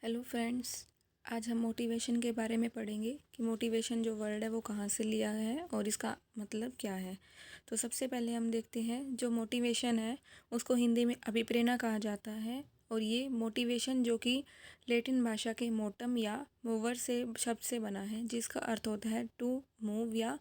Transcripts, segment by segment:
Hello friends. आज हम motivation के बारे में पढ़ेंगे कि मोटिवेशन जो वर्ड है वो कहाँ से लिया है और इसका मतलब क्या है। तो सबसे पहले हम देखते हैं जो मोटिवेशन है उसको हिंदी में अभिप्रेरणा कहा जाता है। और ये मोटिवेशन जो कि लैटिन भाषा के मोटम या मूवर से शब्द से बना है, जिसका अर्थ होता है टू मूव या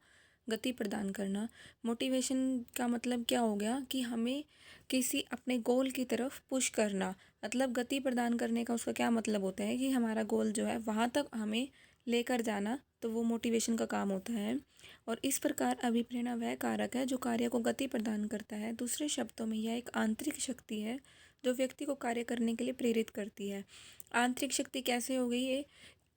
गति प्रदान करना। मोटिवेशन का मतलब क्या हो गया कि हमें किसी अपने गोल की तरफ पुश करना, मतलब गति प्रदान करने का उसका क्या मतलब होता है कि हमारा गोल जो है वहाँ तक हमें लेकर जाना, तो वो मोटिवेशन का काम होता है। और इस प्रकार अभिप्रेरणा वह कारक है जो कार्य को गति प्रदान करता है। दूसरे शब्दों में यह एक आंतरिक शक्ति है जो व्यक्ति को कार्य करने के लिए प्रेरित करती है। आंतरिक शक्ति कैसे हो गई ये?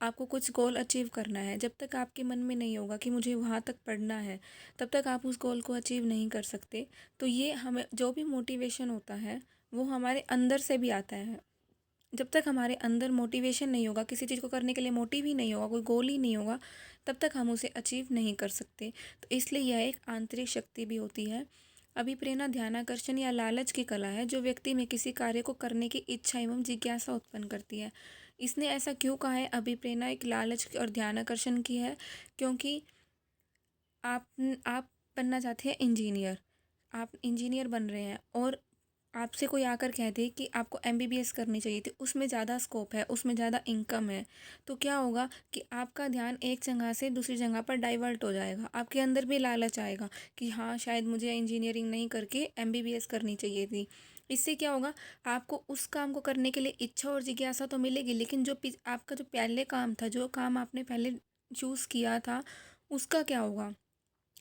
आपको कुछ गोल अचीव करना है, जब तक आपके मन में नहीं होगा कि मुझे वहाँ तक पढ़ना है, तब तक आप उस गोल को अचीव नहीं कर सकते। तो ये हमें जो भी मोटिवेशन होता है वो हमारे अंदर से भी आता है। जब तक हमारे अंदर मोटिवेशन नहीं होगा, किसी चीज़ को करने के लिए मोटिव ही नहीं होगा, कोई गोल ही नहीं होगा, तब तक हम उसे अचीव नहीं कर सकते। तो इसलिए यह एक आंतरिक शक्ति भी होती है। अभिप्रेरणा ध्यानाकर्षण या लालच की कला है जो व्यक्ति में किसी कार्य को करने की इच्छा एवं जिज्ञासा उत्पन्न करती है। इसने ऐसा क्यों कहा है अभिप्रेरणा एक लालच और ध्यानाकर्षण की है? क्योंकि आप आप बनना चाहते हैं इंजीनियर, आप इंजीनियर बन रहे हैं और आपसे कोई आकर कह दे कि आपको एमबीबीएस करनी चाहिए थी, उसमें ज़्यादा स्कोप है, उसमें ज़्यादा इनकम है, तो क्या होगा कि आपका ध्यान एक जगह से दूसरी जगह पर डाइवर्ट हो जाएगा। आपके अंदर भी लालच आएगा कि हाँ, शायद मुझे इंजीनियरिंग नहीं करके एमबीबीएस करनी चाहिए थी। इससे क्या होगा, आपको उस काम को करने के लिए इच्छा और जिज्ञासा तो मिलेगी, लेकिन जो आपका जो पहले काम था, जो काम आपने पहले चूज़ किया था, उसका क्या होगा?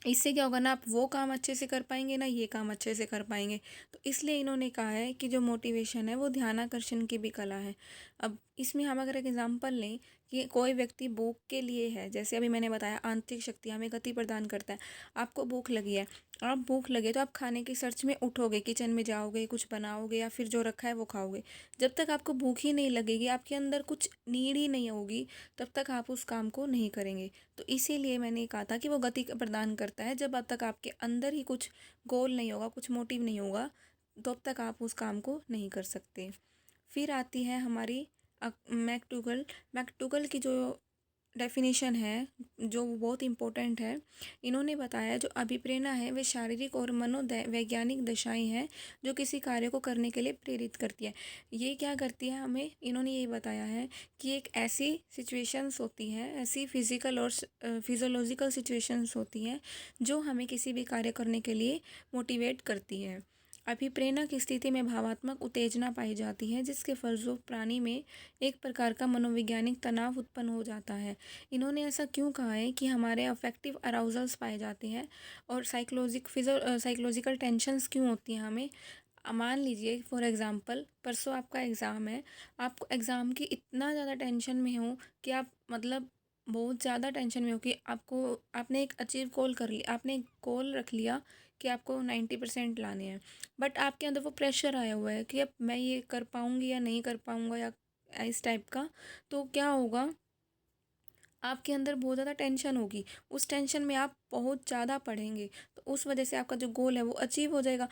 इससे क्या होगा, ना आप वो काम अच्छे से कर पाएंगे, ना ये काम अच्छे से कर पाएंगे। तो इसलिए इन्होंने कहा है कि जो मोटिवेशन है वो ध्यानाकर्षण की भी कला है। अब इसमें हम अगर एक एग्जांपल लें कि कोई व्यक्ति भूख के लिए है, जैसे अभी मैंने बताया आंतरिक शक्ति हमें गति प्रदान करता है। आपको भूख लगी है, आप भूख लगे तो आप खाने की सर्च में उठोगे, किचन में जाओगे, कुछ बनाओगे या फिर जो रखा है वो खाओगे। जब तक आपको भूख ही नहीं लगेगी, आपके अंदर कुछ नीड ही नहीं होगी, तब तक आप उस काम को नहीं करेंगे। तो इसीलिए मैंने कहा था कि वो गति प्रदान करता है। जब तक आपके अंदर ही कुछ गोल नहीं होगा, कुछ मोटिव नहीं होगा, तब तक आप उस काम को नहीं कर सकते। फिर आती है हमारी मैकडूगल। मैकडूगल की जो डेफिनेशन है, जो बहुत इम्पोर्टेंट है, इन्होंने बताया जो अभिप्रेरणा है वे शारीरिक और मनोवैज्ञानिक दशाएं हैं जो किसी कार्य को करने के लिए प्रेरित करती है। ये क्या करती है हमें, इन्होंने ये बताया है कि एक ऐसी सिचुएशंस होती हैं, ऐसी फिजिकल और फिजियोलॉजिकल सिचुएशंस होती हैं जो हमें किसी भी कार्य करने के लिए मोटिवेट करती है। अभिप्रेरणा की स्थिति में भावात्मक उत्तेजना पाई जाती है जिसके फलस्वरूप प्राणी में एक प्रकार का मनोवैज्ञानिक तनाव उत्पन्न हो जाता है। इन्होंने ऐसा क्यों कहा है कि हमारे अफेक्टिव अराउजल्स पाए जाते हैं और साइकोलॉजिकल टेंशन्स क्यों होती हैं हमें। मान लीजिए फॉर एग्ज़ाम्पल परसों आपका एग्ज़ाम है, आपको एग्ज़ाम की इतना ज़्यादा टेंशन में हो कि आप मतलब बहुत ज़्यादा टेंशन में हो कि आपने एक अचीव गोल कर लिया, आपने एक गोल रख लिया कि आपको 90% लाने हैं, बट आपके अंदर वो प्रेशर आया हुआ है कि अब मैं ये कर पाऊँगी या नहीं कर पाऊँगा या इस टाइप का। तो क्या होगा, आपके अंदर बहुत ज़्यादा टेंशन होगी, उस टेंशन में आप बहुत ज़्यादा पढ़ेंगे, तो उस वजह से आपका जो गोल है वो अचीव हो जाएगा।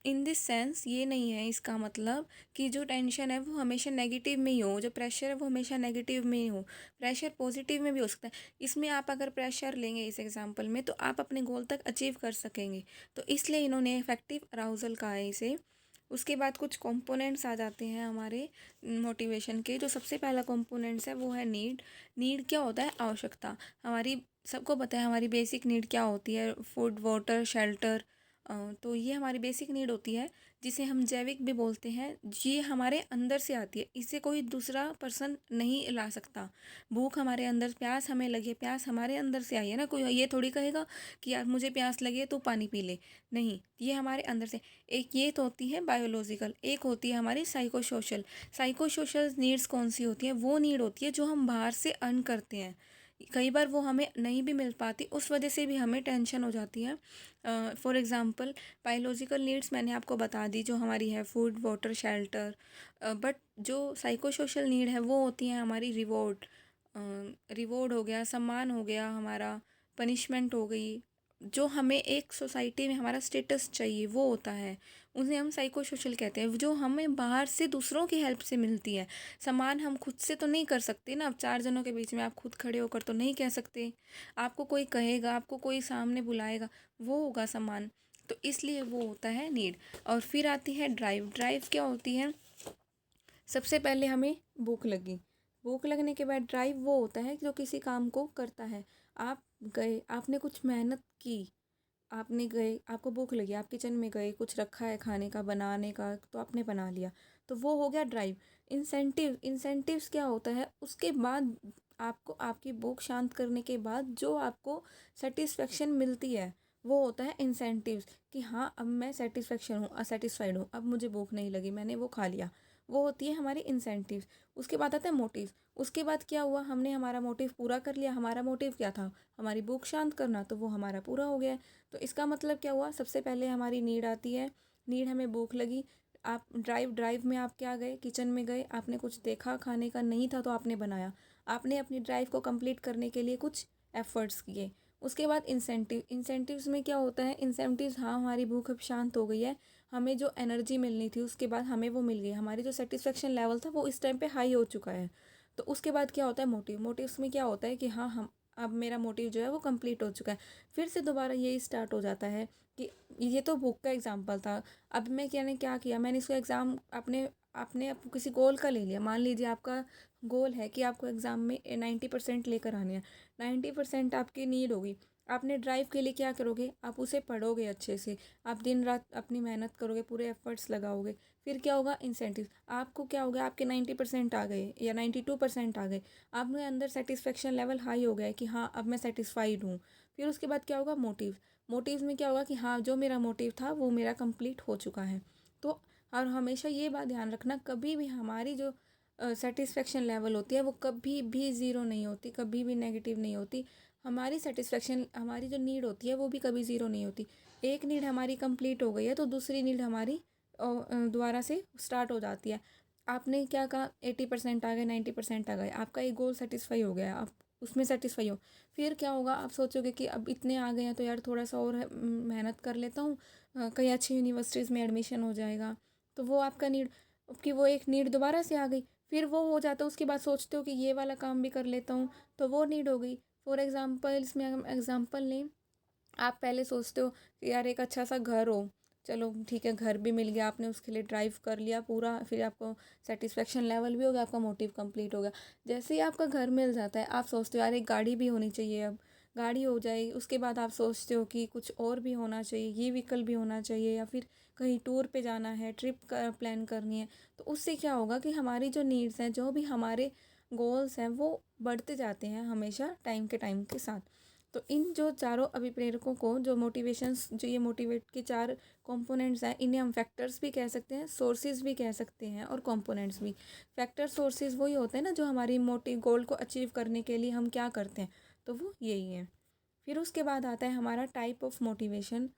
इन दिस सेंस ये नहीं है इसका मतलब कि जो टेंशन है वो हमेशा नेगेटिव में ही हो, जो प्रेशर है वो हमेशा नेगेटिव में ही हो। प्रेशर पॉजिटिव में भी हो सकता है। इसमें आप अगर प्रेशर लेंगे इस एग्जाम्पल में, तो आप अपने गोल तक अचीव कर सकेंगे। तो इसलिए इन्होंने इफेक्टिव अराउजल कहा है इसे। उसके बाद कुछ कंपोनेंट्स आ जाते हैं हमारे मोटिवेशन के। जो सबसे पहला कंपोनेंट्स है वो है नीड। नीड क्या होता है? आवश्यकता। हमारी सबको पता है हमारी बेसिक नीड क्या होती है, फूड, वाटर, शेल्टर। तो ये हमारी बेसिक नीड होती है, जिसे हम जैविक भी बोलते हैं। ये हमारे अंदर से आती है, इसे कोई दूसरा पर्सन नहीं ला सकता। भूख हमारे अंदर, प्यास हमें लगे, प्यास हमारे अंदर से आई है ना, कोई ये थोड़ी कहेगा कि यार मुझे प्यास लगी है तो पानी पी ले। नहीं, ये हमारे अंदर से। एक ये तो होती है बायोलॉजिकल, एक होती है हमारी psycho social. Psycho social needs कौन सी होती है? वो नीड होती है जो हम बाहर से अर्न करते हैं, कई बार वो हमें नहीं भी मिल पाती, उस वजह से भी हमें टेंशन हो जाती है। फॉर एग्ज़ाम्पल बायोलॉजिकल नीड्स मैंने आपको बता दी जो हमारी है, फूड, वाटर, शेल्टर। बट जो साइको सोशल नीड है वो होती है हमारी रिवॉर्ड। रिवॉर्ड हो गया, सम्मान हो गया, हमारा पनिशमेंट हो गई, जो हमें एक सोसाइटी में हमारा स्टेटस चाहिए वो होता है, उन्हें हम साइको सोशल कहते हैं। जो हमें बाहर से दूसरों की हेल्प से मिलती है। सामान हम खुद से तो नहीं कर सकते ना, अब 4 जनों के बीच में आप खुद खड़े होकर तो नहीं कह सकते। आपको कोई कहेगा, आपको कोई सामने बुलाएगा, वो होगा सामान। तो इसलिए वो होता है नीड। और फिर आती है ड्राइव। ड्राइव क्या होती है? सबसे पहले हमें भूख लगी। भूख लगने के बाद ड्राइव वो होता है जो किसी काम को करता है। आप गए, आपने कुछ मेहनत की, आपने गए, आपको भूख लगी, आप किचन में गए, कुछ रखा है खाने का, बनाने का, तो आपने बना लिया, तो वो हो गया ड्राइव। इंसेंटिव्स क्या होता है? उसके बाद आपको आपकी भूख शांत करने के बाद जो आपको सेटिस्फेक्शन मिलती है वो होता है इंसेंटिव्स। कि हाँ, अब मैं सेटिस्फाइड हूँ, अब मुझे भूख नहीं लगी, मैंने वो खा लिया। वो होती है हमारी इंसेंटिव्स। उसके बाद आता है मोटिव। उसके बाद क्या हुआ? हमने हमारा मोटिव पूरा कर लिया। हमारा मोटिव क्या था? हमारी भूख शांत करना, तो वो हमारा पूरा हो गया। तो इसका मतलब क्या हुआ? सबसे पहले हमारी नीड आती है। नीड, हमें भूख लगी, आप ड्राइव में आप क्या गए? किचन में गए, आपने कुछ देखा खाने का नहीं था तो आपने बनाया। आपने अपनी ड्राइव को कंप्लीट करने के लिए कुछ एफर्ट्स किए। उसके बाद इंसेंटिव्स में क्या होता है? इंसेंटिव्स, हाँ हमारी भूख अब शांत हो गई है, हमें जो एनर्जी मिलनी थी उसके बाद हमें वो मिल गई, हमारी जो सेटिस्फेक्शन लेवल था वो इस टाइम पे हाई हो चुका है। तो उसके बाद क्या होता है? मोटिव्स में क्या होता है कि हाँ, हम अब मेरा मोटिव जो है वो कंप्लीट हो चुका है। फिर से दोबारा यही स्टार्ट हो जाता है कि ये तो बुक का एग्जाम्पल था। अब मैं क्या किया, मैंने इसको एग्ज़ाम अपने आपने किसी गोल का ले लिया। मान लीजिए आपका गोल है कि आपको एग्ज़ाम में 90% लेकर आने हैं। 90% आपकी नीड होगी। आपने ड्राइव के लिए क्या करोगे? आप उसे पढ़ोगे अच्छे से, आप दिन रात अपनी मेहनत करोगे, पूरे एफर्ट्स लगाओगे। फिर क्या होगा? इंसेंटिव। आपको क्या होगा? आपके 90% आ गए या 92% आ गए, आपके अंदर सेटिस्फेक्शन लेवल हाई हो गया है कि हाँ, अब मैं सेटिस्फाइड हूँ। फिर उसके बाद क्या होगा? मोटिव्स में क्या होगा कि हाँ, जो मेरा मोटिव था वो मेरा कंप्लीट हो चुका है। तो और हमेशा ये बात ध्यान रखना, कभी भी हमारी जो सेटिस्फेक्शन लेवल होती है वो कभी भी ज़ीरो नहीं होती, कभी भी नेगेटिव नहीं होती। हमारी सेटिस्फेक्शन, हमारी जो नीड होती है वो भी कभी ज़ीरो नहीं होती। एक नीड हमारी कंप्लीट हो गई है तो दूसरी नीड हमारी दोबारा से स्टार्ट हो जाती है। आपने क्या कहा? 80% आ गए, 90% आ गए, आपका एक गोल सेटिस्फाई हो गया, आप उसमें सेटिस्फाई हो। फिर क्या होगा? आप सोचोगे कि अब इतने आ गए हैं तो यार थोड़ा सा और मेहनत कर लेता हूँ, कहीं अच्छी यूनिवर्सिटीज़ में एडमिशन हो जाएगा। तो वो आपका नीड, कि वो एक नीड दोबारा से आ गई। फिर वो हो जाता है, उसके बाद सोचते हो कि ये वाला काम भी कर लेता हूँ, तो वो नीड हो गई। फॉर एग्ज़ाम्पल, इसमें हम एग्ज़ाम्पल लें, आप पहले सोचते हो कि यार एक अच्छा सा घर हो, चलो ठीक है, घर भी मिल गया, आपने उसके लिए ड्राइव कर लिया पूरा, फिर आपको सेटिस्फेक्शन लेवल भी हो गया, आपका मोटिव कंप्लीट हो गया। जैसे ही आपका घर मिल जाता है, आप सोचते हो यार एक गाड़ी भी होनी चाहिए, अब गाड़ी हो जाएगी, उसके बाद आप सोचते हो कि कुछ और भी होना चाहिए, ये व्हीकल भी होना चाहिए, या फिर कहीं टूर पे जाना है, ट्रिप का प्लान करनी है। तो उससे क्या होगा कि हमारी जो नीड्स हैं, जो भी हमारे गोल्स हैं, वो बढ़ते जाते हैं हमेशा टाइम के साथ। तो इन जो चारों अभिप्रेरकों को, जो मोटिवेशंस, जो ये मोटिवेट के 4 कंपोनेंट्स हैं, इन्हें हम फैक्टर्स भी कह सकते हैं, सोर्सेज भी कह सकते हैं, और कंपोनेंट्स भी। फैक्टर सोर्सेज वही होते हैं ना जो हमारी मोटिव गोल को अचीव करने के लिए हम क्या करते हैं, तो वो यही है। फिर उसके बाद आता है हमारा टाइप ऑफ मोटिवेशन।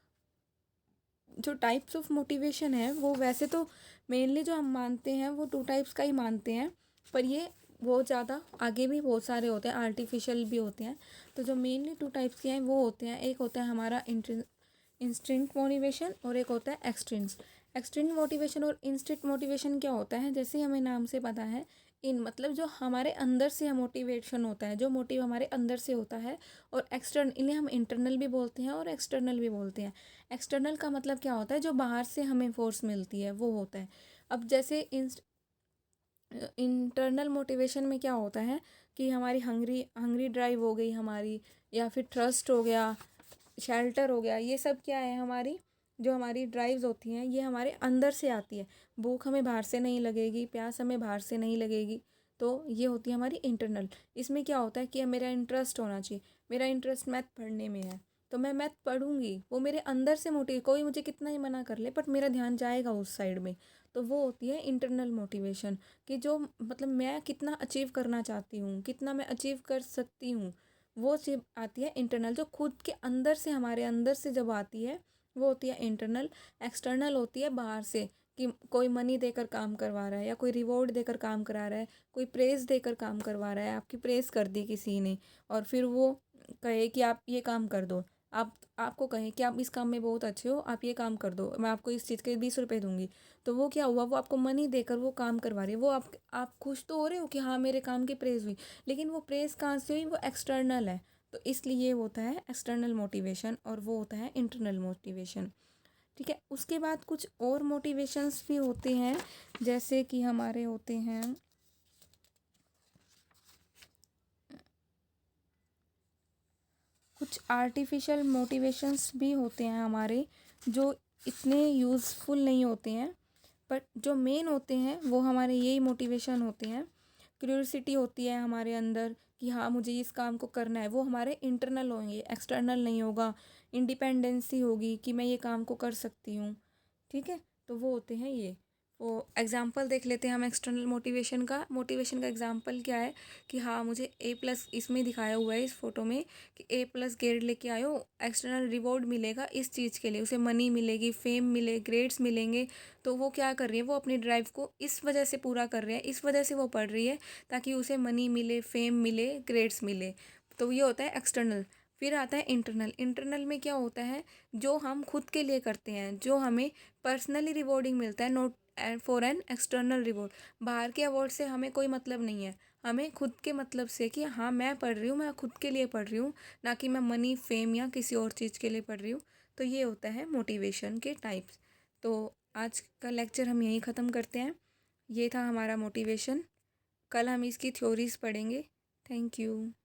जो टाइप्स ऑफ मोटिवेशन है वो वैसे तो मेनली जो हम मानते हैं वो 2 टाइप्स का ही मानते हैं, पर ये बहुत ज़्यादा आगे भी बहुत सारे होते हैं, आर्टिफिशियल भी होते हैं। तो जो मेनली 2 टाइप्स के हैं वो होते हैं, एक होता है हमारा इंस्टिंक्ट मोटिवेशन, और एक होता है एक्सट्रिंस। एक्सट्रिंस मोटिवेशन और इंस्टिंक्ट मोटिवेशन क्या होता है? जैसे हमें नाम से पता है, इन मतलब जो हमारे अंदर से मोटिवेशन होता है, जो मोटिव हमारे अंदर से होता है। और एक्सटर्नल, इन्हें हम इंटरनल भी बोलते हैं और एक्सटर्नल भी बोलते हैं। एक्सटर्नल का मतलब क्या होता है? जो बाहर से हमें फोर्स मिलती है वो होता है। अब जैसे इंटरनल मोटिवेशन में क्या होता है कि हमारी हंग्री हंग्री ड्राइव हो गई हमारी, या फिर ट्रस्ट हो गया, शेल्टर हो गया, ये सब क्या है? हमारी जो हमारी ड्राइव्स होती हैं ये हमारे अंदर से आती है। भूख हमें बाहर से नहीं लगेगी, प्यास हमें बाहर से नहीं लगेगी। तो ये होती है हमारी इंटरनल। इसमें क्या होता है कि मेरा इंटरेस्ट होना चाहिए, मेरा इंटरेस्ट मैथ पढ़ने में है तो मैं मैथ पढ़ूंगी, वो मेरे अंदर से मोटिव, कोई मुझे कितना ही मना कर ले बट मेरा ध्यान जाएगा उस साइड में। तो वो होती है इंटरनल मोटिवेशन, कि जो मतलब मैं कितना अचीव करना चाहती हूँ, कितना मैं अचीव कर सकती हूँ, वो चीज़ आती है इंटरनल, जो खुद के अंदर से, हमारे अंदर से जब आती है वो होती है इंटरनल। एक्सटर्नल होती है बाहर से, कि कोई मनी देकर काम करवा रहा है, या कोई रिवॉर्ड देकर काम करा रहा है, कोई प्रेज़ देकर काम करवा रहा है, आपकी प्रेज़ कर दी किसी ने और फिर वो कहे कि आप ये काम कर दो, आपको कहें कि आप इस काम में बहुत अच्छे हो, आप ये काम कर दो, मैं आपको इस चीज़ के 20 रुपए दूंगी, तो वो क्या हुआ, वो आपको मनी देकर वो काम करवा रही है। वो आप खुश तो हो रहे हो कि हाँ मेरे काम की प्रेज़ हुई, लेकिन वो प्रेज़ कहाँ से हुई, वो एक्सटर्नल है। तो इसलिए ये होता है एक्सटर्नल मोटिवेशन और वो होता है इंटरनल मोटिवेशन। ठीक है, उसके बाद कुछ और मोटिवेशंस भी होते हैं, जैसे कि हमारे होते हैं कुछ आर्टिफिशियल मोटिवेशंस भी होते हैं हमारे, जो इतने यूज़फुल नहीं होते हैं, पर जो मेन होते हैं वो हमारे यही मोटिवेशन होते हैं। क्यूरियोसिटी होती है हमारे अंदर कि हाँ मुझे इस काम को करना है, वो हमारे इंटरनल होंगे, एक्सटर्नल नहीं होगा। इंडिपेंडेंसी होगी कि मैं ये काम को कर सकती हूँ। ठीक है, तो वो होते हैं ये। वो एग्जाम्पल देख लेते हैं हम एक्सटर्नल मोटिवेशन का एग्जाम्पल क्या है कि हाँ मुझे A+ इसमें दिखाया हुआ है इस फोटो में कि A+ ग्रेड लेके आयो, एक्सटर्नल रिवॉर्ड मिलेगा इस चीज़ के लिए, उसे मनी मिलेगी, फेम मिले, ग्रेड्स मिलेंगे। तो वो क्या कर रही है, वो अपनी ड्राइव को इस वजह से पूरा कर रही है, इस वजह से वो पढ़ रही है ताकि उसे मनी मिले, फेम मिले, ग्रेड्स मिले। तो ये होता है एक्सटर्नल। फिर आता है इंटरनल। इंटरनल में क्या होता है, जो हम खुद के लिए करते हैं, जो हमें पर्सनली रिवॉर्डिंग मिलता है, note for an external reward. बाहर के अवार्ड से हमें कोई मतलब नहीं है, हमें खुद के मतलब से कि हाँ मैं पढ़ रही हूँ, मैं खुद के लिए पढ़ रही हूँ, ना कि मैं मनी, फेम या किसी और चीज़ के लिए पढ़ रही हूँ। तो ये होता है मोटिवेशन के टाइप्स। तो आज का लेक्चर हम यहीं ख़त्म करते हैं। ये था हमारा मोटिवेशन। कल हम इसकी थ्योरीज पढ़ेंगे। Thank you.